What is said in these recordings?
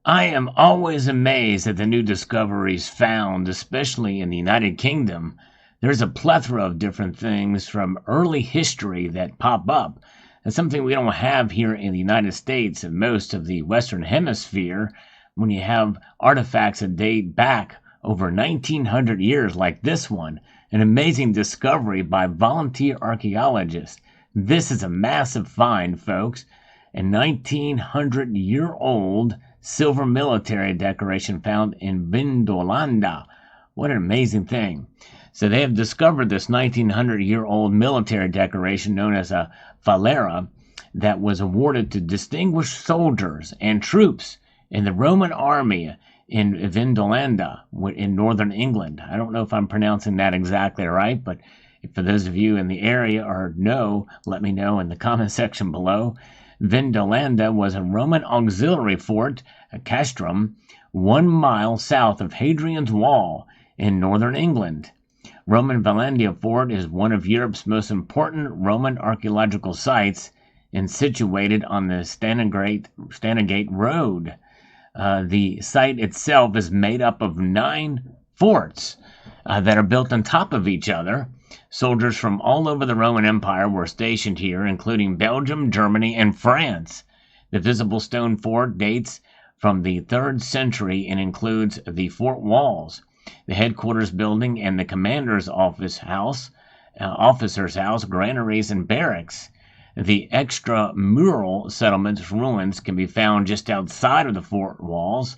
I am always amazed at the new discoveries found, especially in the United Kingdom. There's a plethora of different things from early history that pop up. That's something we don't have here in the United States and most of the Western Hemisphere when you have artifacts that date back over 1900 years like this one, an amazing discovery by volunteer archaeologists. This is a massive find, folks. A 1900-year-old silver military decoration found in Vindolanda. What an amazing thing. So they have discovered this 1900-year-old military decoration known as a falera that was awarded to distinguished soldiers and troops in the Roman army in Vindolanda in northern England. I don't know if I'm pronouncing that exactly right, but for those of you in the area or know, let me know in the comment section below. Vindolanda was a Roman auxiliary fort, a castrum, 1 mile south of Hadrian's Wall in northern England. Roman Valandia Fort is one of Europe's most important Roman archaeological sites and situated on the Stanigate Road. The site itself is made up of 9 forts that are built on top of each other. Soldiers from all over the Roman Empire were stationed here, including Belgium, Germany, and France. The visible stone fort dates from the 3rd century and includes the fort walls, the headquarters building, and the commander's officer's house, granaries, and barracks. The extramural settlement's ruins can be found just outside of the fort walls.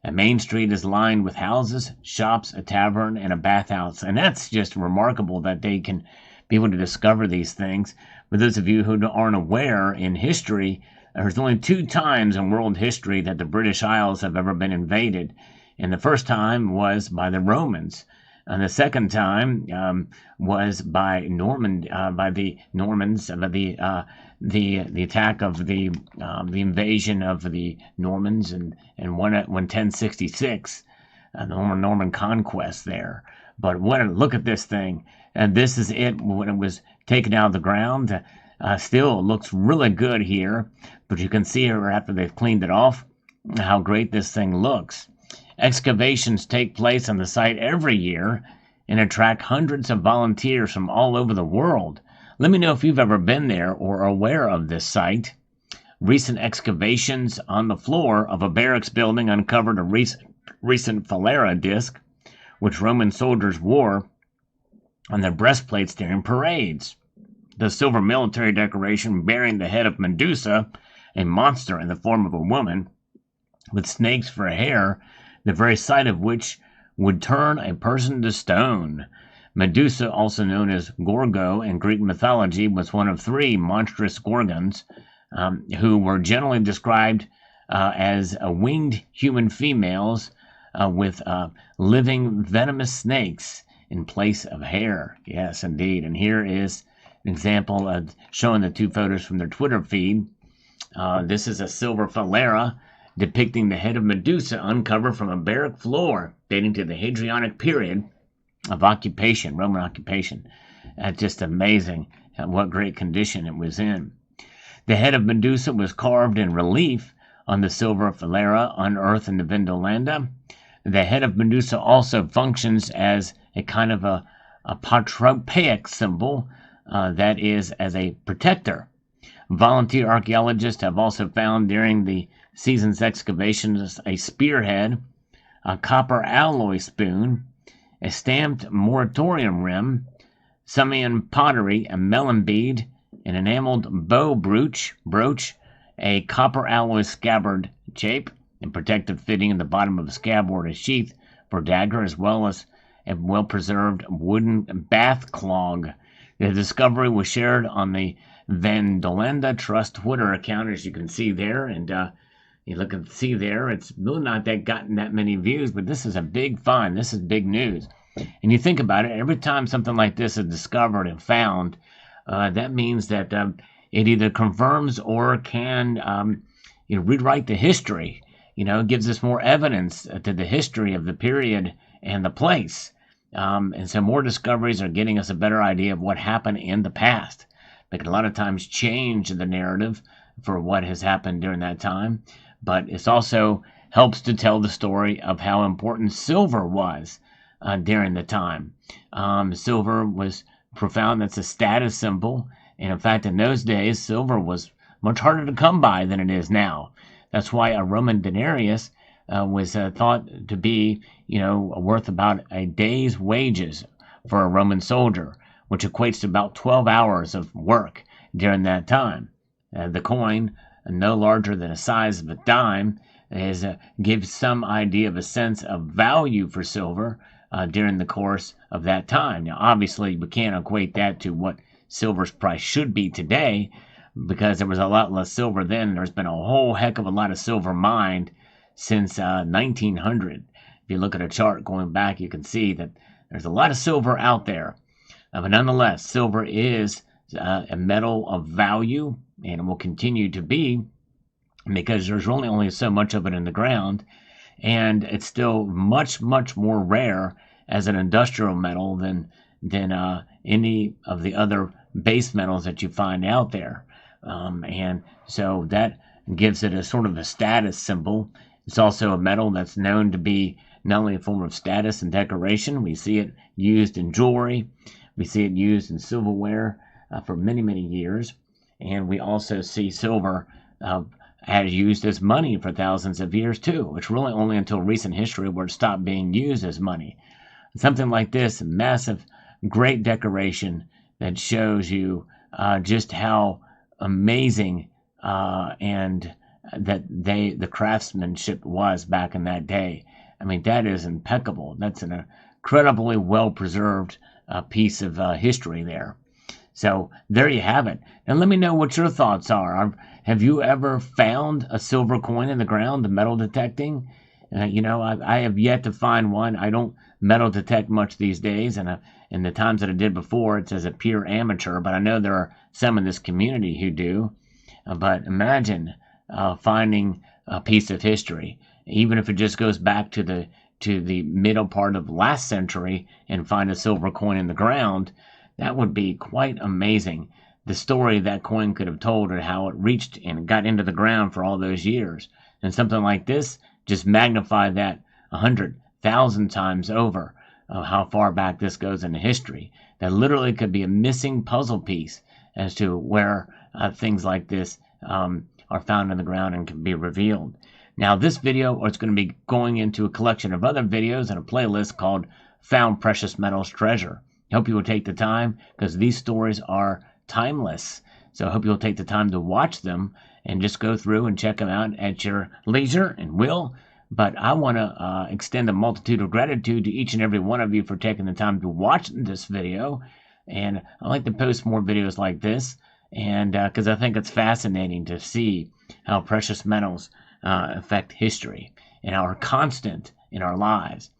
A main street is lined with houses, shops, a tavern, and a bathhouse. And that's just remarkable that they can be able to discover these things. For those of you who aren't aware, in history, there's only 2 times in world history that the British Isles have ever been invaded. And the first time was by the Romans. And the second time was by the Normans, the attack of the invasion of the Normans in 1066, the Norman conquest there. But look at this thing, and this is it when it was taken out of the ground. Still looks really good here, but you can see here after they've cleaned it off how great this thing looks. Excavations take place on the site every year and attract hundreds of volunteers from all over the world. Let me know if you've ever been there or are aware of this site. Recent excavations on the floor of a barracks building uncovered a recent falera disc, which Roman soldiers wore on their breastplates during parades. The silver military decoration bearing the head of Medusa, a monster in the form of a woman, with snakes for hair, the very sight of which would turn a person to stone. Medusa, also known as Gorgo in Greek mythology, was one of 3 monstrous gorgons who were generally described as winged human females with living venomous snakes in place of hair. Yes, indeed. And here is an example of showing the 2 photos from their Twitter feed. This is a silver falera depicting the head of Medusa uncovered from a barrack floor dating to the Hadrianic period of occupation, Roman occupation. Just amazing what great condition it was in. The head of Medusa was carved in relief on the silver falera unearthed in the Vindolanda. The head of Medusa also functions as a kind of a patropaic symbol, that is, as a protector. Volunteer archaeologists have also found during the season's excavations a spearhead, a copper alloy spoon, a stamped moratorium rim, Samian pottery, a melon bead, an enameled bow brooch, a copper alloy scabbard shape, and protective fitting in the bottom of a scabbard, a sheath for dagger, as well as a well-preserved wooden bath clog. The discovery was shared on the Vindolanda Trust Twitter account, as you can see there, and you look and see there, it's really not gotten that many views, but this is a big find. This is big news. And you think about it, every time something like this is discovered and found, that means that it either confirms or can rewrite the history. It gives us more evidence to the history of the period and the place. And so more discoveries are getting us a better idea of what happened in the past. They can a lot of times change the narrative for what has happened during that time, but it's also helps to tell the story of how important silver was during the time. Silver was profound. That's a status symbol. And in fact, in those days, silver was much harder to come by than it is now. That's why a Roman denarius was thought to be, worth about a day's wages for a Roman soldier, which equates to about 12 hours of work during that time. The coin, no larger than the size of a dime, gives some idea of a sense of value for silver during the course of that time. Now, obviously, we can't equate that to what silver's price should be today, because there was a lot less silver then. There's been a whole heck of a lot of silver mined since 1900. If you look at a chart going back, you can see that there's a lot of silver out there. But nonetheless, silver is a metal of value, and it will continue to be, because there's really only so much of it in the ground, and it's still much, much more rare as an industrial metal than any of the other base metals that you find out there. And so that gives it a sort of a status symbol. It's also a metal that's known to be not only a form of status and decoration. We see it used in jewelry. We see it used in silverware for many, many years. And we also see silver as used as money for thousands of years too. It's really only until recent history where it stopped being used as money. Something like this, massive, great decoration that shows you just how amazing and that the craftsmanship was back in that day. I mean, that is impeccable. That's an incredibly well-preserved piece of history there. So there you have it. And let me know what your thoughts are. Have you ever found a silver coin in the ground, the metal detecting? I have yet to find one. I don't metal detect much these days, and in the times that I did before, it's as a pure amateur, but I know there are some in this community who do. But imagine finding a piece of history, even if it just goes back to the middle part of last century, and find a silver coin in the ground. That would be quite amazing. The story that coin could have told, and how it reached and got into the ground for all those years. And something like this, just magnify that 100,000 times over of how far back this goes in history. That literally could be a missing puzzle piece as to where things like this are found in the ground and can be revealed. Now, this video is going to be going into a collection of other videos and a playlist called Found Precious Metals Treasure. I hope you will take the time, because these stories are timeless. So I hope you'll take the time to watch them and just go through and check them out at your leisure and will. But I want to extend a multitude of gratitude to each and every one of you for taking the time to watch this video. And I like to post more videos like this, and because I think it's fascinating to see how precious metals affect history and are constant in our lives.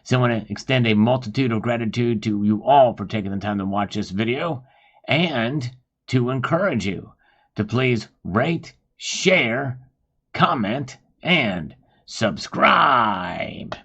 So I want to extend a multitude of gratitude to you all for taking the time to watch this video, and to encourage you to please rate, share, comment, and subscribe.